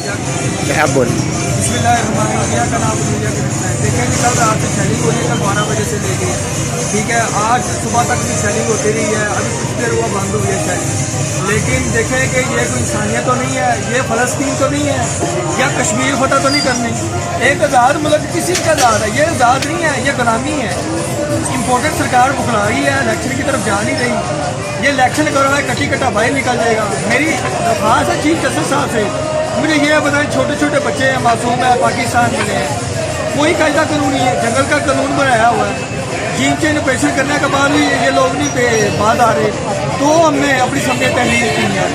اب بول بسم اللہ الرحمن الرحیم کا نام دیکھیں کہ کل رات سے شیلنگ ہوئی ہے، کل 12 بجے سے لے کے ٹھیک ہے آج صبح تک بھی شیلنگ ہوتی رہی ہے، ابھی کچھ دیر ہوا بند ہوئی ہے شیلنگ، لیکن دیکھیں کہ یہ کوئی انسانیت تو نہیں ہے، یہ فلسطین تو نہیں ہے یا کشمیر فتح تو نہیں کرنی۔ ایک آزاد ملک کسی کا آزاد ہے، یہ آزاد نہیں ہے، یہ غلامی ہے۔ امپورٹنٹ سرکار بکھلا رہی ہے، الیکشن کی طرف جا نہیں رہی، یہ الیکشن کرو ہے کٹی کٹا باہر نکل جائے گا۔ میری درخواست ہے چیف جسٹس صاحب سے، مجھے یہ بتائیں چھوٹے چھوٹے بچے ہیں، معصوم ہیں، پاکستان ملے ہیں، کوئی قاعدہ قانون نہیں ہے، جنگل کا قانون بنایا ہوا ہے، جین چین پیشن کرنے کے بعد بھی یہ لوگ نہیں پہ بات آ رہے، تو ہم نے اپنی سمجھے تحریر کی ہے،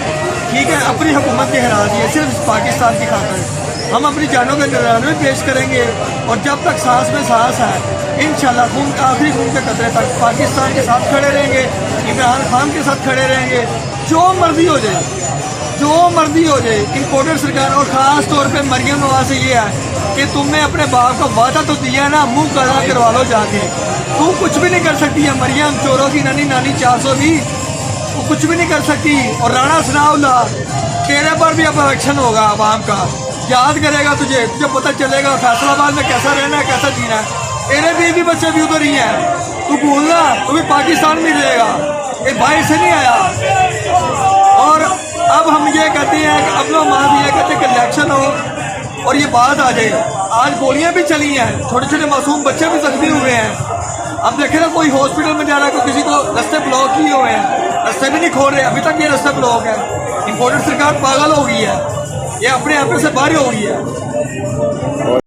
ٹھیک ہے، اپنی حکومت کی ہرا دی ہے صرف پاکستان کی خاطر۔ ہم اپنی جانوں کا نذرانہ بھی پیش کریں گے، اور جب تک سانس میں سانس ہے انشاءاللہ خون آخری خون کے قطرے تک پاکستان کے ساتھ کھڑے رہیں گے، عمران خان کے ساتھ کھڑے رہیں گے، جو مرضی ہو جائے، جو مرضی ہو جائے۔ امپورٹنٹ سرکار اور خاص طور پہ مریم نواز سے یہ ہے کہ تم نے اپنے باپ کو وعدہ تو دیا ہے نا، منہ کڑا کروا لو جا کے، تو کچھ بھی نہیں کر سکتی ہے مریم، چوروں کی نانی نانی 400 بھی وہ کچھ بھی نہیں کر سکتی۔ اور رانا ثناء اللہ تیرے پر بھی اب الیکشن ہوگا، عوام کا یاد کرے گا، تجھے پتہ چلے گا فیصلہ آباد میں کیسا رہنا ہے، کیسا جینا ہے۔ تیرے بیوی بچے بھی ادھر ہی ہیں، تو بھولنا تو بھی پاکستان میں رہے گا، یہ باہر سے نہیں آیا۔ اور اب ہم یہ کہتے ہیں کہ اب لوگ ہم یہ کہتے ہیں کہ الیکشن ہو اور یہ بات آ جائے۔ آج گولیاں بھی چلی ہیں، چھوٹے چھوٹے معصوم بچے بھی زخمی ہوئے ہیں، اب دیکھیں نا کوئی ہاسپٹل میں جا رہا ہے، کوئی کسی کو رستے بلاک کیے ہوئے ہیں، رستے بھی نہیں کھول رہے، ابھی تک یہ رستے بلاک ہے۔ امپورٹنٹ سرکار پاگل ہو گئی ہے، یہ اپنے آپ سے باہر ہو گئی ہے۔